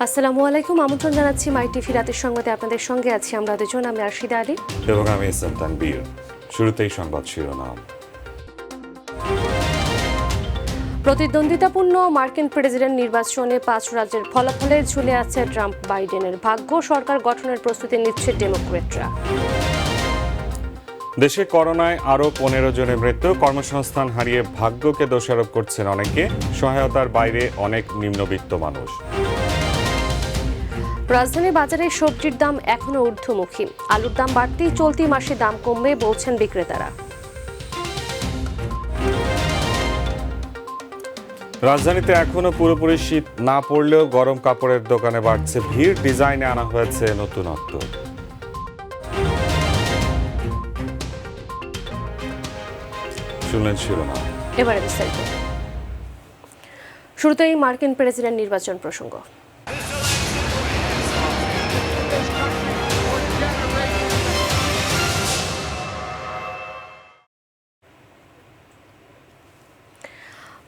আসসালামু আলাইকুম, আমন্ত্রণ জানাচ্ছি মাই টিভি রাতের সংবাদে। আপনাদের সঙ্গে আছি আমরা দুজন, আমি আরশিদা আলী এবং আমি ইসলাম তানবীর। শুরুতেই সংবাদ শিরোনাম। প্রতিদ্বন্দ্বিতাপূর্ণ মার্কিন প্রেসিডেন্ট নির্বাচনে 5 রাজ্যের ফলাফলে ঝুলে আছে ট্রাম্প বাইডেনের ভাগ্য। সরকার গঠনের প্রস্তুতি নিচ্ছে ডেমোক্রেটরা। দেশে করোনায় আরও 15 জনের মৃত্যু। কর্মসংস্থান হারিয়ে ভাগ্যকে দোষারোপ করছেন অনেকে। সহায়তার বাইরে অনেক নিম্নবিত্ত মানুষ। রাজধানী বাজারে সবজির দাম এখনো ঊর্ধ্বমুখী। আলুর দাম বাড়তেই চলতি মাসে দাম কমবে বলছেন বিক্রেতারা। রাজধানীতে এখনো পুরোপুরি শীত না পড়লেও গরম কাপড়ের দোকানে বাড়ছে ভিড়। ডিজাইনে আনা হয়েছে নতুনত্ব। শুনলেন শিরোনাম, এবারে বিস্তারিত। শুরুতেই মার্কিন প্রেসিডেন্ট নির্বাচন প্রসঙ্গ।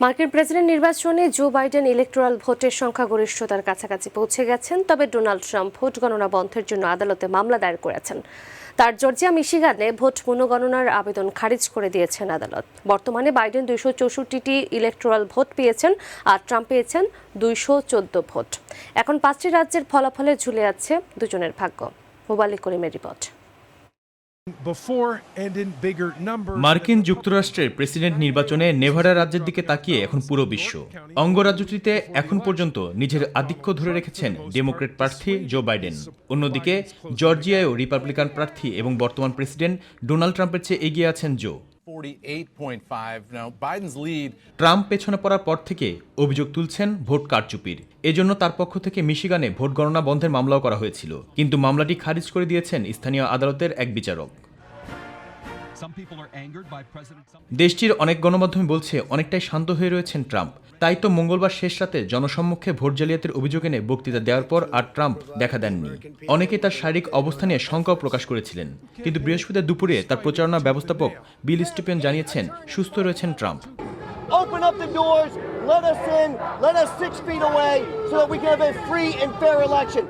মার্কিন প্রেসিডেন্ট নির্বাচনে জো বাইডেন ইলেকটোরাল ভোটের সংখ্যাগরিষ্ঠতার কাছাকাছি পৌঁছে গেছেন। তবে ডোনাল্ড ট্রাম্প ভোট গণনা বন্ধের জন্য আদালতে মামলা দায়ের করেছেন। তার জর্জিয়া মিশিগানে ভোট পুনঃগণনার আবেদন খারিজ করে দিয়েছেন আদালত। বর্তমানে বাইডেন 264টি ইলেকটোরাল ভোট পেয়েছেন আর ট্রাম্প পেয়েছেন 214 ভোট। এখন 5টি রাজ্যের ফলাফলে ঝুলে আছে দুজনের ভাগ্য। মোবাল্লিক করিমের রিপোর্ট। মার্কিন যুক্তরাষ্ট্রের প্রেসিডেন্ট নির্বাচনে নেভাডা রাজ্যের দিকে তাকিয়ে এখন পুরো বিশ্ব। অঙ্গরাজ্যটিতে এখন পর্যন্ত নিজের আধিক্য ধরে রেখেছেন ডেমোক্রেট প্রার্থী জো বাইডেন। অন্যদিকে জর্জিয়ায়ও রিপাবলিকান প্রার্থী এবং বর্তমান প্রেসিডেন্ট ডোনাল্ড ট্রাম্পের চেয়ে এগিয়ে আছেন জো। ট্রাম্প পেছনে পড়ার পর থেকে অভিযোগ তুলছেন ভোট কারচুপির। এজন্য তার পক্ষ থেকে মিশিগানে ভোট গণনা বন্ধের মামলাও করা হয়েছিল, কিন্তু মামলাটি খারিজ করে দিয়েছেন স্থানীয় আদালতের এক বিচারক। দেশটির অনেক গণমাধ্যম বলছে অনেকটাই শান্ত হয়ে রয়েছেন ট্রাম্প। তাই তো মঙ্গলবার শেষ রাতে জনসম্মুখে ভোট জালিয়াতির অভিযোগ এনে বক্তৃতা দেওয়ার পর আর ট্রাম্প দেখা দেননি। অনেকে তার শারীরিক অবস্থা নিয়ে শঙ্কাও প্রকাশ করেছিলেন, কিন্তু বৃহস্পতিবার দুপুরে তার প্রচারণা ব্যবস্থাপক বিল স্টিফেন জানিয়েছেন সুস্থ রয়েছেন Trump. Open up the doors, let us in, let us 6 feet away so that we can have a free and fair election.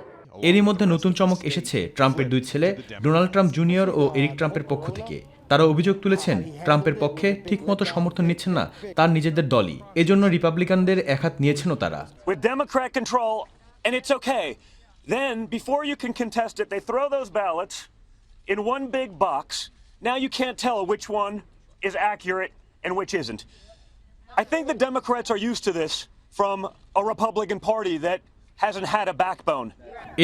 এরই মধ্যে নতুন চমক এসেছে ট্রাম্পের দুই ছেলে ডোনাল্ড ট্রাম্প জুনিয়র ও এরিক ট্রাম্পের পক্ষ থেকে। তারা অভিযোগ তুলেছেন ট্রাম্পের পক্ষে ঠিকমতো সমর্থন নিচ্ছেন না তার নিজেদের দলই। এজন্য রিপাবলিকানদের একহাত নিয়েছেনও তারা। With Democrat control, and it's okay. Then, before you can contest it, they throw those ballots in one big box. Now you can't tell which one is accurate and which isn't. I think the Democrats are used to this from a Republican Party that hasn't had a backbone.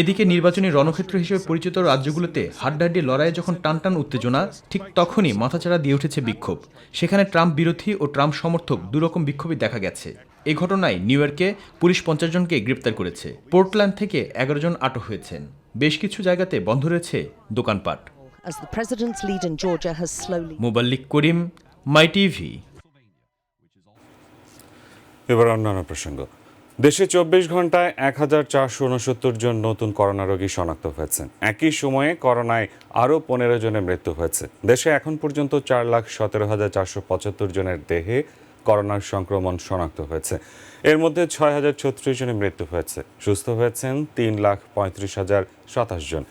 এদিকে নির্বাচনী রণক্ষেত্র হিসেবে পরিচিত রাজ্যগুলোতে হাড্ডাহাড্ডি লড়াইয়ে যখন টানটান উত্তেজনা, ঠিক তখনই মাথাচাড়া দিয়ে উঠেছে বিক্ষোভ। সেখানে ট্রাম্প বিরোধী ও ট্রাম্প সমর্থক দুরকম বিক্ষোভই দেখা গেছে। এই ঘটনায় নিউ ইয়র্কে পুলিশ 50 জনকে গ্রেপ্তার করেছে। পোর্টল্যান্ড থেকে 11 জন আটক হয়েছেন। বেশ কিছু জায়গাতে বন্ধ রয়েছে দোকানপাট। মোবাল্লিক করিম, মাই টিভি। এবার অন্যান্য প্রসঙ্গ। দেশে 24 ঘন্টায় 1469 জন নতুন করোনা রোগী শনাক্ত হয়েছেন। একই সময়ে করোনায় আরও 15 জনের মৃত্যু হয়েছে। দেশে এখন পর্যন্ত 4,17,475 জনের দেহে করোনার সংক্রমণ শনাক্ত হয়েছে। এর মধ্যে 6,036 জনের মৃত্যু হয়েছে। সুস্থ হয়েছেন 3,35,027 জন।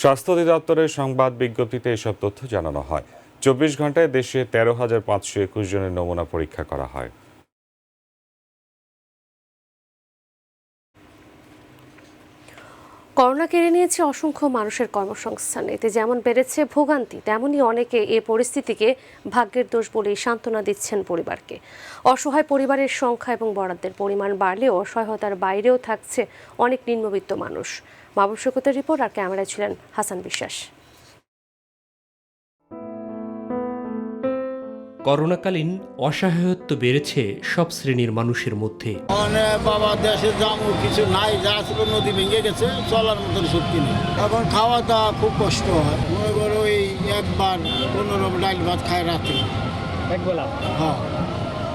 স্বাস্থ্য অধিদপ্তরের সংবাদ বিজ্ঞপ্তিতে এসব তথ্য জানানো হয়। 24 ঘন্টায় দেশে 13,521 জনের নমুনা পরীক্ষা করা হয়। করোনা কেড়ে নিয়েছে অসংখ্য মানুষের কর্মসংস্থান। এতে যেমন বেড়েছে ভোগান্তি, তেমনি অনেকে এ পরিস্থিতিকে ভাগ্যের দোষ বলেই সান্ত্বনা দিচ্ছেন পরিবারকে। অসহায় পরিবারের সংখ্যা এবং বরাদ্দের পরিমাণ বাড়লেও সহায়তার বাইরেও থাকছে অনেক নিম্নবিত্ত মানুষ। মাহবুব শকুতের রিপোর্ট, আর ক্যামেরায় ছিলেন হাসান বিশ্বাস। করোনাকালীন অসহায়ত্ব বেড়েছে সব শ্রেণীর মানুষের মধ্যে। বাবা দেশে যাবো কিছু নাই, যা ছিল নদী ভেঙে গেছে, চলার মতন শক্তি নেই। এখন খাওয়া দাওয়া খুব কষ্ট হয়। মনে করো ওই একবার 15 ডাল ভাত খায় রাতে একবেলা, হ্যাঁ,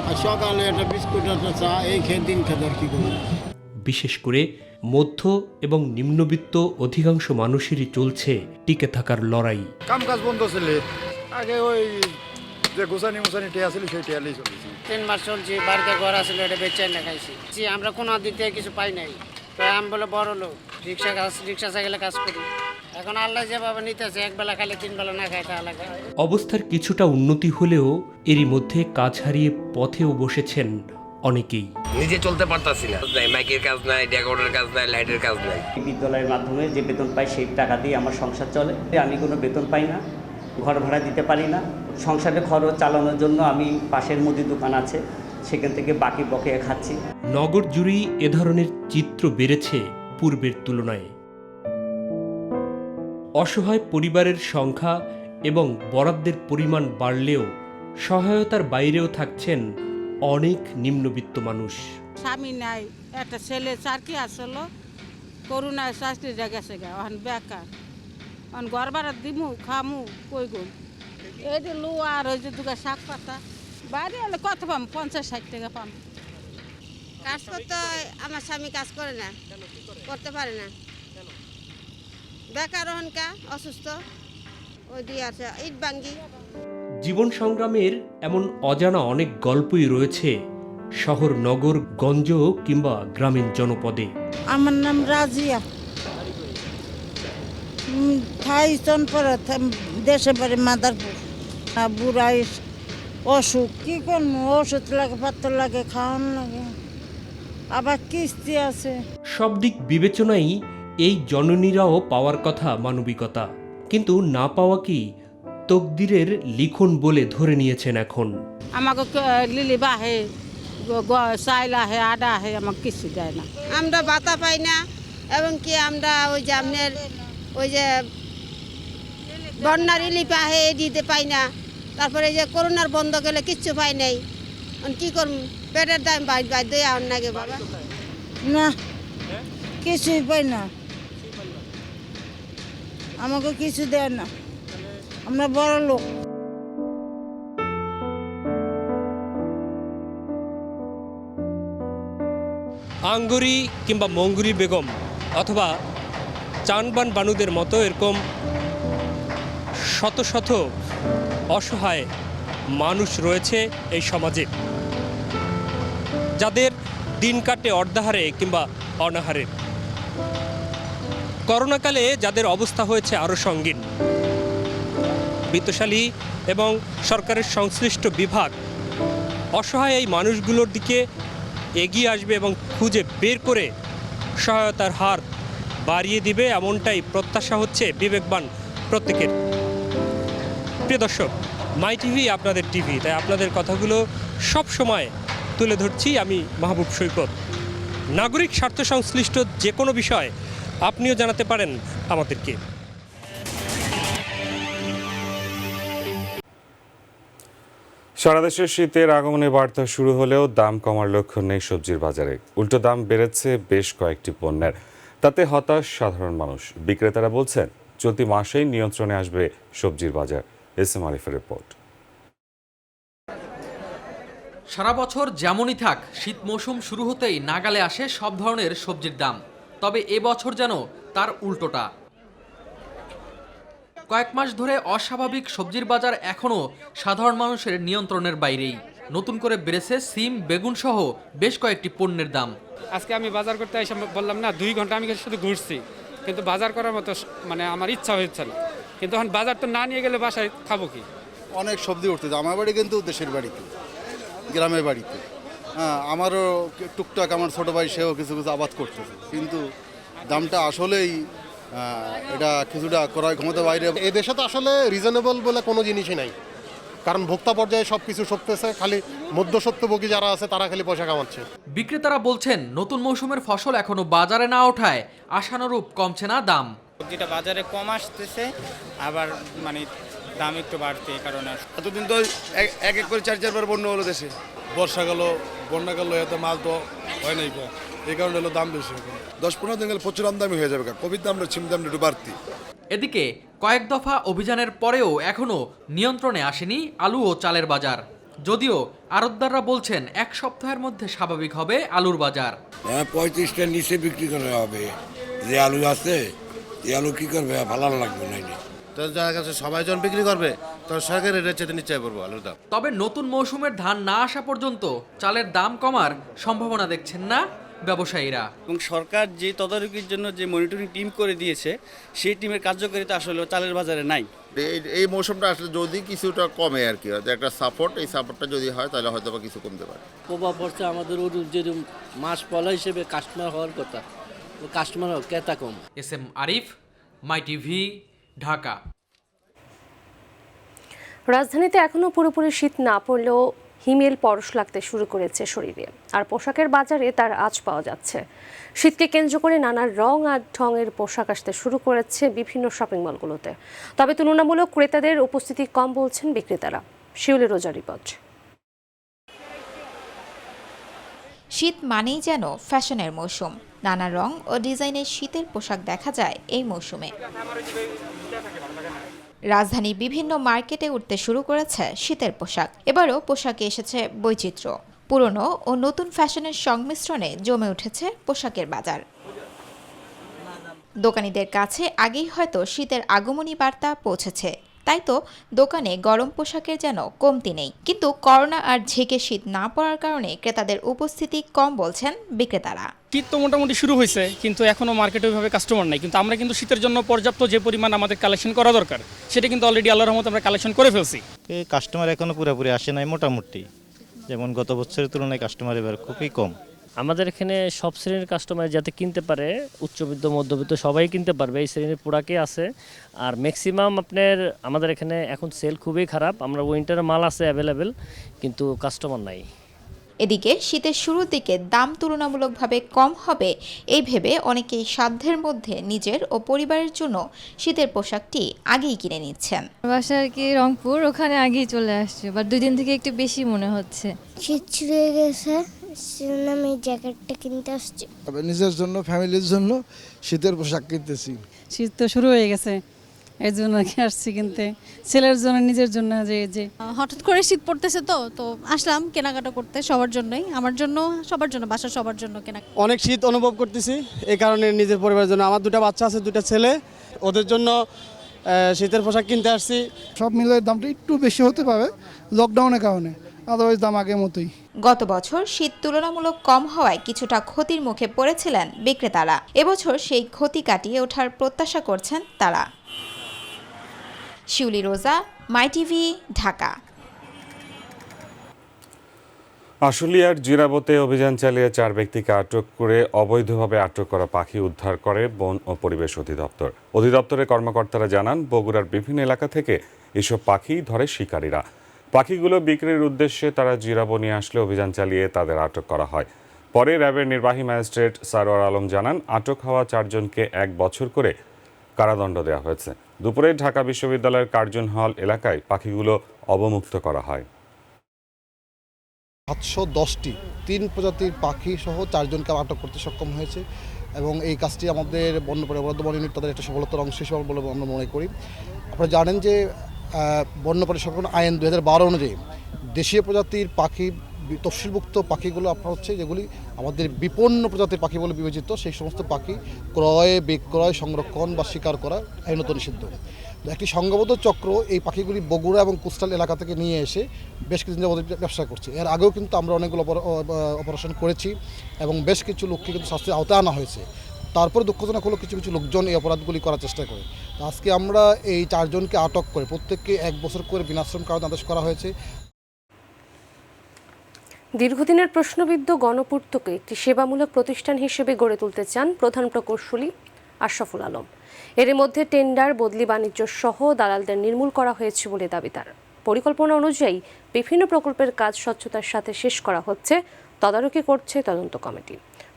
আর সকালে একটা বিস্কুট একটা চা এই খেয়ে দিন খেতে আর কি করবো। বিশেষ করে মধ্য এবং নিম্নবিত্ত অধিকাংশ মানুষেরই চলছে টিকে থাকার লড়াই। কাম কাজ বন্ধ ছিল, আগে ওই যে গোসানি মোসানি টিয়া ছিল সেই টিয়ালেই চলেছে। 3 মাস চলছে, বাড়িতে ঘর আসলে এটা বেচে না খাইছি। আমরা কোনো দিক থেকে কিছু পাই নাই। তো আমি বলে বড় লোক, রিক্সা সাইকেলে কাজ করি। এখন আল্লাহ যেভাবে নিতেছে, একবেলা খাইলে 3 বেলা না খাই, তাহলে অবস্থার কিছুটা উন্নতি হলেও এরই মধ্যে কাজ হারিয়ে পথেও বসেছেন অনেকেই। নিজে চলতে পারতাছি না, মাইকের কাজ নাই, ডেকোরের কাজ নাই, লাইটের কাজ নাই। বিদ্যালয়ের মাধ্যমে যে বেতন পাই সেই টাকা দিয়ে আমার সংসার চলে। আমি কোনো বেতন পাই না, ঘর ভাড়া দিতে পারি না। সংসারের খরচ চালানোর জন্য আমি পাশের মুদি দোকান আছে, সেখান থেকে বাকি বকেয়া খাচ্ছি। নগর জুড়েই এ ধরনের চিত্র বেড়েছে পূর্বের তুলনায়। অসহায় পরিবারের সংখ্যা এবং বরাদ্দের পরিমাণ বাড়লেও সহায়তার বাইরেও থাকছেন অনেক নিম্নবিত্ত মানুষ। স্বামী নাই, একটা ছেলে চাকরি আসলো, করোনায় চাকরিটা গেছে গা, এখন বেকার, এখন ঘর ভাড়া দিমু খামু কই গো। এই যে লু আর ওই যে দুগা শাক পাতা বাইরে হলে কত পাম, 50-60 টাকা পাম। কাজ করতে হয়, আমার স্বামী কাজ করে না, করতে পারে না, বেকার হনকা, অসুস্থ, ওই দিয়ে আছে ইট ভাঙ্গি। জীবন সংগ্রামের এমন অজানা অনেক গল্পই রয়েছে শহর, নগর, গঞ্জ কিংবা গ্রামীণ জনপদে। আমার নাম রাজিয়া, থাই চনপরা, দেশে বাড়ি মাদারপুর। বুড়াই অসুখ, কি করবো, ওষুধ লাগে, পাত্র লাগে, খাওয়ান লাগে, আবার কিস্তি আছে। সব দিক বিবেচনায় এই জননীরাও পাওয়ার কথা মানবিকতা, কিন্তু না পাওয়া কি তকদিরের লিখন বলে ধরে নিয়েছেন এখন। আমাকে লিলি বাহে, চাইল আহে, আডা আহে, আমাকে কিছু দেয় না। আমরা বাতা পাই না, এবং কি আমরা ওই যে আপনার ওই যে বন্যার রিলিফ আহে দিতে পাই না। তারপরে যে করোনার বন্ধ গেলে কিচ্ছু পাই নাই, কি করব, পেটের দাম বাধ্য আন নাগে বাবা। না, কিছুই পাই না, আমাকে কিছু দেয় না, আমরা বড় লোক। আঙ্গুরি কিংবা মঙ্গুরি বেগম অথবা চানবান বানুদের মতো এরকম শত শত অসহায় মানুষ রয়েছে এই সমাজে, যাদের দিন কাটে অর্ধাহারে কিংবা অনাহারে। করোনাকালে যাদের অবস্থা হয়েছে আরও সঙ্গীন। বিত্তশালী এবং সরকারের সংশ্লিষ্ট বিভাগ অসহায় এই মানুষগুলোর দিকে এগিয়ে আসবে এবং খুঁজে বের করে সহায়তার হার বাড়িয়ে দিবে, এমনটাই প্রত্যাশা হচ্ছে বিবেকবান প্রত্যেকের। প্রিয় দর্শক, মাই টিভি আপনাদের টিভি, তাই আপনাদের কথাগুলো সব সময় তুলে ধরছি আমি, মাহবুব সৈকত। নাগরিক স্বার্থ সংশ্লিষ্ট যে কোনো বিষয় আপনিও জানাতে পারেন আমাদেরকে। সারা দেশে শীতের আগমনের বার্তা শুরু হলেও দাম কমার লক্ষণ নেই সবজির বাজারে। উল্টো দাম বেড়েছে বেশ কয়েকটি পণ্যের, তাতে হতাশ সাধারণ মানুষ। বিক্রেতারা বলছেন চলতি মাসেই নিয়ন্ত্রণে আসবে সবজির বাজার। এস এম আরিফের রিপোর্ট। সারা বছর যেমনই থাক, শীত মৌসুম শুরু হতেই নাগালে আসে সব ধরনের সবজির দাম। তবে এবছর যেন তার উল্টোটা। কয়েক মাস ধরে অস্বাভাবিক সবজির বাজার এখনও সাধারণ মানুষের নিয়ন্ত্রণের বাইরেই। নতুন করে বেড়েছে সিম, বেগুন সহ বেশ কয়েকটি পণ্যের দাম। আজকে আমি বাজার করতে এসে বললাম না 2 ঘন্টা আমি শুধু ঘুরছি, কিন্তু বাজার করার মতো মানে আমার ইচ্ছা হচ্ছে না। কিন্তু এখন বাজার তো না নিয়ে গেলে বাসায় খাবো কি? অনেক সবজি উঠতেছে। আমার বাড়ি কিন্তু দেশের বাড়িতে, গ্রামের বাড়িতে। হ্যাঁ, আমারও টুকটাক আমার ছোটো ভাই সেও কিছু কিছু আবাদ করতেছে, কিন্তু দামটা আসলেই এটা কিছুটা ক্রয় ক্ষমতার বাইরে। এই দেশে তো আসলে রিজনেবল বলে কোনো জিনিসই নাই, কারণ ভোক্তা পর্যায়ে সব কিছু সরতেছে, খালি মধ্যস্বত্বভোগী যারা আছে তারা খালি পয়সা কামাচ্ছে। বিক্রেতারা বলছেন নতুন মৌসুমের ফসল এখনো বাজারে না ওঠায় আশানুরূপ কমছে না দাম। যেটা বাজারে কম আসতেছে, আবার মানে দাম একটু বাড়তে, কারণ এতদিন তো এক করে 4-4 বার বন্যা হলো দেশে। বর্ষা গেল, বন্যা গেল, এতে মাল তো হয় নাই, এই কারণে হলো দাম বেশি। 10-15 দিন গেলে প্রচুর আমদামি হয়ে যাবে, কোভিড দামটা ছিম দামটা একটু বাড়তি। এদিকে কয়েক দফা অভিযানের পরেও এখনও নিয়ন্ত্রণে আসেনি আলু ও চালের বাজার। যদিও আড়তদাররা বলছেন 1 সপ্তাহের মধ্যে স্বাভাবিক হবে আলুর বাজার। 35টার নিচে বিক্রি করা হবে। যে আলু আছে এই আলু কি করবে, ভালো লাগবে না। তো যার কাছে সবাই যখন বিক্রি করবে তখন সরকারের রেট চেয়ে নিশ্চয় পড়বো আলুর দাম। তবে নতুন মৌসুমের ধান না আসা পর্যন্ত চালের দাম কমার সম্ভাবনা দেখছেন না ব্যবসায়ীরা। এবং সরকার যে তদারকির জন্য যে মনিটরিং টিম করে দিয়েছে সেই টিমের কার্যকারিতা আসলে চালের বাজারে নাই। এই মৌসুমটা আসলে যদি কিছুটা কমে আর কি, একটা সাপোর্ট, এই সাপোর্টটা যদি হয় তাহলে হয়তো বা কিছু কমতে পারে। প্রভাব পড়ছে আমাদের যেরকম মাস পলা হিসেবে কাস্টমার হওয়ার কথা, কাস্টমার ক্রেতা কম। SM আরিফ, মাই টিভি, ঢাকা। রাজধানীতে এখনো পুরোপুরি শীত না পড়লেও হিমেল পরশ লাগতে শুরু করেছে শরীরে, আর পোশাকের বাজারে তার আঁচ পাওয়া যাচ্ছে। শীতকে কেন্দ্র করে নানা রং আর ঢঙের পোশাক আসতে শুরু করেছে বিভিন্ন শপিং মলগুলোতে। তবে তুলনামূলক ক্রেতাদের উপস্থিতি কম বলছেন বিক্রেতারা। শিউলি রোজা রিপোর্ট। শীত মানেই যেন ফ্যাশনের মৌসুম। নানা রং ও ডিজাইনের শীতের পোশাক দেখা যায় এই মৌসুমে। রাজধানীর বিভিন্ন মার্কেটে উঠতে শুরু করেছে শীতের পোশাক। এবারও পোশাকে এসেছে বৈচিত্র্য। পুরনো ও নতুন ফ্যাশনের সংমিশ্রণে জমে উঠেছে পোশাকের বাজার। দোকানীদের কাছে আগেই হয়তো শীতের আগমনী বার্তা পৌঁছেছে, তাই তো দোকানে গরম পোশাকের যেন কমতি নেই। কিন্তু করোনা আর ঝেঁকে শীত না পড়ার কারণে ক্রেতাদের উপস্থিতি কম বলছেন বিক্রেতারা। শীত তো মোটামুটি শুরু হয়েছে, কিন্তু এখনও মার্কেটে ওইভাবে কাস্টমার নাই। কিন্তু আমরা কিন্তু শীতের জন্য পর্যাপ্ত যে পরিমাণ আমাদের কালেকশন করা দরকার সেটা কিন্তু অলরেডি আল্লাহর রহমতে আমরা কালেকশন করে ফেলছি। কাস্টমার এখনো পুরোপুরি আসে নাই, মোটামুটি যেমন গত বছরের তুলনায় কাস্টমার এবার খুবই কম। আমাদের এখানে সব শ্রেণীর কাস্টমার যাতে কিনতে পারে, উচ্চবিত্ত মধ্যবিত্ত সবাই কিনতে পারবে এই শ্রেণীর প্রোডাক্টই আছে। আর ম্যাক্সিমাম আপনার আমাদের এখানে এখন সেল খুবই খারাপ। আমরা উইন্টারের মাল আছে অ্যাভেলেবেল, কিন্তু কাস্টমার নাই। এদিকে শীতের শুরুর দিকে দাম তুলনামূলকভাবে কম হবে এই ভেবে অনেকেই সাধ্যের মধ্যে নিজের ও পরিবারের জন্য শীতের পোশাকটি আগেই কিনে নিচ্ছেন। বাসা আর কি রংপুর, ওখানে আগেই চলে আসছে, বাট 2 দিন থেকে একটু বেশি মনে হচ্ছে। শীত শুরু হয়ে গেছে, আমি জ্যাকেটটা কিনতে আসছি। নিজের জন্য, ফ্যামিলির জন্য শীতের পোশাক কিনতেছি। শীত তো শুরু হয়ে গেছে, এর জন্য কি আসছি কিনতে, ছেলের জন্য, নিজের জন্য। যে হঠাৎ করে শীত পড়তেছে তো আসলাম কেনাকাটা করতে সবার জন্যই, আমার জন্য, সবার জন্য, বাসার সবার জন্য কেনা। অনেক শীত অনুভব করতেছি, এই কারণে নিজের পরিবারের জন্য, আমার 2টা বাচ্চা আছে, 2টা ছেলে, ওদের জন্য শীতের পোশাক কিনতে আসছি। সব মিলে দামটা একটু বেশি হতে পারে লকডাউনের কারণে, আদারওয়াইজ দাম আগের মতোই। গত বছর শীত তুলনামূলক কম হওয়ায় কিছুটা ক্ষতির মুখে পড়েছিলেন বিক্রেতারা। এবছর সেই ক্ষতি কাটিয়ে ওঠার প্রত্যাশা করছেন তারা। শিউলি রোজা, মাই টিভি, ঢাকা। আশুলিয়ার জিরাবতে অভিযান চালিয়ে 4 ব্যক্তিকে আটক করে অবৈধভাবে আটক করা পাখি উদ্ধার করে বন ও পরিবেশ অধিদপ্তর। অধিদপ্তরের কর্মকর্তারা জানান, বগুড়ার বিভিন্ন এলাকা থেকে এসব পাখি ধরে শিকারীরা। পাখিগুলো বিক্রির উদ্দেশ্যে তারা জিরাবো নিয়ে আসলে অভিযান চালিয়ে তাদের আটক করা হয়। পরে র্যাবের নির্বাহী ম্যাজিস্ট্রেট সারোয়ার আলম জানান, আটক হওয়া 4 জনকে 1 বছর করে কারাদণ্ড দেওয়া হয়েছে। দুপুরে ঢাকা বিশ্ববিদ্যালয়ের কার্জন হল এলাকায় পাখিগুলো অবমুক্ত করা হয়। 710টি 3 প্রজাতির পাখি সহ 4 জনকে আটক করতে সক্ষম হয়েছে এবং এই কাজটি আমাদের বন্যপ্রাণী বন ইউনিট তাদের একটা সফলতার অংশ হিসেবে বলে আমরা মনে করি। আপনারা জানেন যে বন্যপ্রাণী সংরক্ষণ আইন 2012 অনুযায়ী দেশীয় প্রজাতির পাখি, তফসিলভুক্ত পাখিগুলো আপনার হচ্ছে যেগুলি আমাদের বিপন্ন প্রজাতির পাখি বলে বিবেচিত, সেই সমস্ত পাখি ক্রয়, বিক্রয়, সংরক্ষণ বা শিকার করা আইনত নিষিদ্ধ। একটি সংঘবদ্ধ চক্র এই পাখিগুলি বগুড়া এবং কোস্টাল এলাকা থেকে নিয়ে এসে বেশ কিছুদিন যাবত ব্যবসা করছে। এর আগেও কিন্তু আমরা অনেকগুলো অপারেশন করেছি এবং বেশ কিছু লোককে কিন্তু শাস্তির আওতায় আনা হয়েছে। তারপরে দুঃখজনক হলো কিছু কিছু লোকজন এই অপরাধগুলি করার চেষ্টা করে। আজকে আমরা এই 4 জনকে আটক করে প্রত্যেককে 1 বছর করে বিনাশ্রম কারাদণ্ড আদেশ করা হয়েছে। দীর্ঘদিনের প্রশ্নবিদ্ধ গণপূর্তকে একটি সেবামূলক প্রতিষ্ঠান হিসেবে গড়ে তুলতে চান প্রধান প্রকৌশলী আশরাফুল আলম। এর মধ্যে টেন্ডার, বদলি বাণিজ্য সহ দালালদের নির্মূল করা হয়েছে বলে দাবি তার। পরিকল্পনা অনুযায়ী বিভিন্ন প্রকল্পের কাজ স্বচ্ছতার সাথে শেষ করা হচ্ছে, তদারকি করছে তদন্ত কমিটি।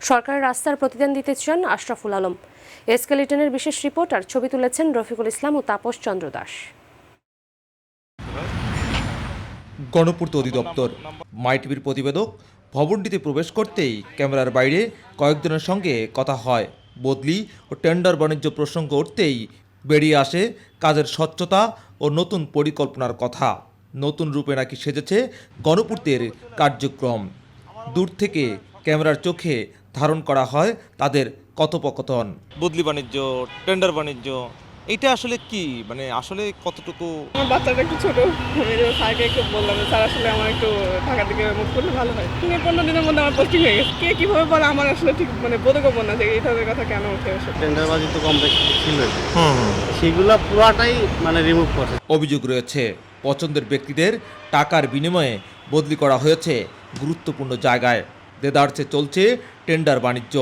সরকারের রাস্তার প্রতিদান দিতে চান আশরাফুল আলম। এসকেলেটনের বিশেষ রিপোর্ট আর ছবি তুলেছেন রফিকুল ইসলাম ও তাপস চন্দ্র দাস। গণপূর্ত অধিদপ্তর, মাই টিভির প্রতিবেদক। ভবনটিতে প্রবেশ করতেই ক্যামেরার বাইরে কয়েকজনের সঙ্গে কথা হয়। বদলি ও টেন্ডার বাণিজ্য প্রসঙ্গ উঠতেই বেরিয়ে আসে কাজের স্বচ্ছতা ও নতুন পরিকল্পনার কথা। নতুন রূপে নাকি সেজেছে গণপূর্তের কার্যক্রম। দূর থেকে ক্যামেরার চোখে ধারণ করা হয় তাদের কথোপকথন। বদলি বাণিজ্য, টেন্ডার বাণিজ্য, এটা আসলে কি মানে আসলে কতটুকু? আমার বাচ্চাটা একটু ছোট, আমি স্যারকে একটু বললাম যে স্যার আসলে আমার একটু ঢাকা থেকে মুভ করলে ভালো হয়। 15 দিনের মধ্যে আমার পোস্টিং হয়ে গেছে। কে কীভাবে বলে আমার আসলে ঠিক মানে বোধগম্য না যে এই ধরনের কথা কেন উঠে আসে। টেন্ডারবাজি তো কম বেশি ছিল, সেগুলো পুরাটাই মানে রিমুভ করছে। অভিযোগ রয়েছে পছন্দের ব্যক্তিদের টাকার বিনিময়ে বদলি করা হয়েছে গুরুত্বপূর্ণ জায়গায়। দেদারসে চলছে টেন্ডার বাণিজ্য।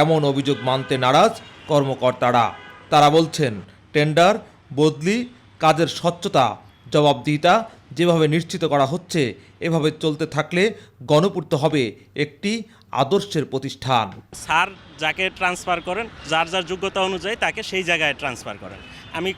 এমন অভিযোগ মানতে নারাজ কর্মকর্তারা। তারা বলছেন টেন্ডার, বদলি, কাজের স্বচ্ছতা, জবাবদিহিতা যেভাবে নিশ্চিত করা হচ্ছে এভাবে চলতে থাকলে গণপূর্ত হবে একটি আদর্শের প্রতিষ্ঠান। স্যার যাকে ট্রান্সফার করেন, যার যার যোগ্যতা অনুযায়ী তাকে সেই জায়গায় ট্রান্সফার করেন। আমি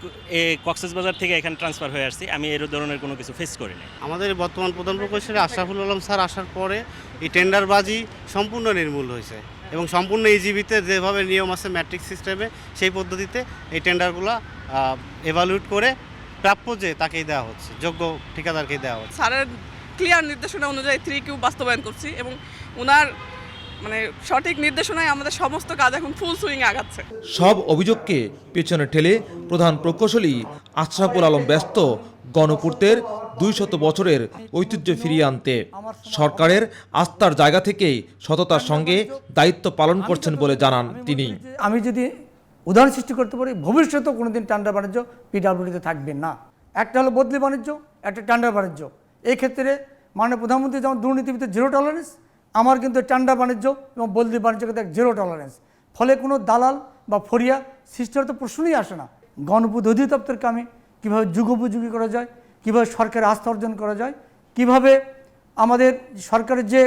কক্সবাজার থেকে এখানে ট্রান্সফার হয়ে আসছি, আমি এর ধরনের কোনো কিছু ফেস করিনি। আমাদের বর্তমান প্রধান প্রকৌশলী আশরাফুল আলম স্যার আসার পরে এই টেন্ডারবাজি সম্পূর্ণ নির্মূল হয়েছে এবং সম্পূর্ণ ইজিবিতে যেভাবে নিয়ম আছে ম্যাট্রিক সিস্টেমে সেই পদ্ধতিতে এই টেন্ডারগুলো এভালুয়েট করে প্রাপ্য যে তাকেই দেওয়া হচ্ছে, যোগ্য ঠিকাদারকেই দেওয়া হচ্ছে। স্যারের ক্লিয়ার নির্দেশনা অনুযায়ী 3Q বাস্তবায়ন করছি এবং ওনার মানে সঠিক নির্দেশনায় আমাদের সমস্ত কাজ এখন ফুল সুইং আগাচ্ছে। সব অভিযোগকে পেছনে ঠেলে প্রধান প্রকৌশলী আশরাফুল আলম ব্যস্ত গণপূর্তের 200 বছরের ঐতিহ্য ফিরিয়ে আনতে। সরকারের আস্থার জায়গা থেকেই সততার সঙ্গে দায়িত্ব পালন করছেন বলে জানান তিনি। আমি যদি উদাহরণ সৃষ্টি করতে পারি, ভবিষ্যতেও কোনোদিন টেন্ডার বাণিজ্য পিডব্লিউডিতে থাকবে না। একটা হলো বদলি বাণিজ্য, একটা টেন্ডার বাণিজ্য। এই ক্ষেত্রে মাননীয় প্রধানমন্ত্রী যেমন দুর্নীতিবিতে 0 টলারেন্স, আমার কিন্তু টেন্ডার বাণিজ্য এবং বদলি বাণিজ্য ক্ষেত্রে 0 টলারেন্স। ফলে কোনো দালাল বা ফরিয়া সৃষ্টির তো প্রশ্নই আসে না। গণপূর্ত অধিদপ্তরকে আমি কীভাবে যুগোপযোগী করা যায়, কীভাবে সরকারের আস্থা অর্জন করা যায়, কিভাবে আমাদের সরকারের যে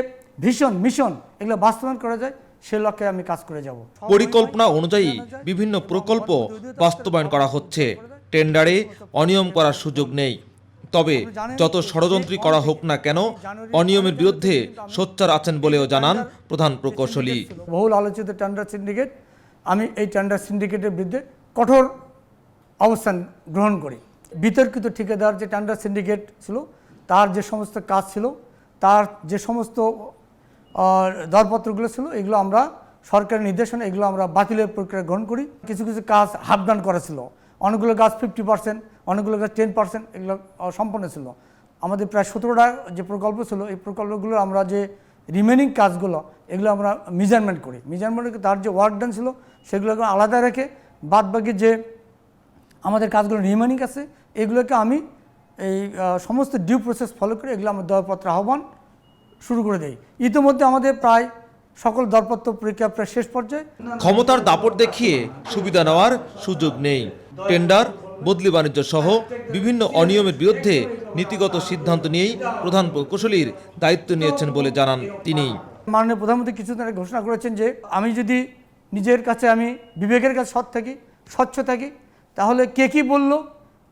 ভিশন মিশন এগুলো বাস্তবায়ন করা যায়, সে লক্ষ্যে আমি কাজ করে যাব। পরিকল্পনা অনুযায়ী বিভিন্ন প্রকল্প বাস্তবায়ন করা হচ্ছে। টেন্ডারে অনিয়ম করার সুযোগ নেই। তবে যত ষড়যন্ত্রী করা হোক না কেন, অনিয়মের বিরুদ্ধে সোচ্চার আছেন বলেও জানান প্রধান প্রকৌশলী। বহুল আলোচিত টেন্ডার সিন্ডিকেট, আমি এই টেন্ডার সিন্ডিকেটের বিরুদ্ধে কঠোর অবস্থান গ্রহণ করি। বিতর্কিত ঠিকাদার যে টেন্ডার সিন্ডিকেট ছিল, তার যে সমস্ত কাজ ছিল, তার যে সমস্ত দরপত্রগুলো ছিল, এগুলো আমরা সরকারের নির্দেশনা এগুলো আমরা বাতিলের প্রক্রিয়া গ্রহণ করি। কিছু কিছু কাজ হাফ ডান করা ছিল, অনেকগুলো কাজ 50%, অনেকগুলো কাজ 10% এগুলো সম্পন্ন ছিল। আমাদের প্রায় 17টা যে প্রকল্প ছিল, এই প্রকল্পগুলো আমরা যে রিমেনিং কাজগুলো এগুলো আমরা মেজারমেন্ট করি। মেজারমেন্ট তার যে ওয়ার্ক ডান ছিল সেগুলোকে আলাদা রেখে বাদবাকি যে আমাদের কাজগুলো রিমেনিং আছে এগুলোকে আমি এই সমস্ত ডিউ প্রসেস ফলো করে এগুলো আমার দরপত্র আহ্বান শুরু করে দেই। ইতিমধ্যে আমাদের প্রায় সকল দরপত্র পরীক্ষা প্রায় শেষ পর্যায়ে। ক্ষমতার দাপট দেখিয়ে সুবিধা নেওয়ার সুযোগ নেই। টেন্ডার, বদলি বাণিজ্য সহ বিভিন্ন অনিয়মের বিরুদ্ধে নীতিগত সিদ্ধান্ত নিয়েই প্রধান প্রকৌশলীর দায়িত্ব নিয়েছেন বলে জানান তিনি। মাননীয় প্রধানমন্ত্রী কিছুদিন আগে ঘোষণা করেছেন যে আমি যদি নিজের কাছে আমি বিবেকের কাছে সৎ থাকি, স্বচ্ছ থাকি, তাহলে কে কী বললো,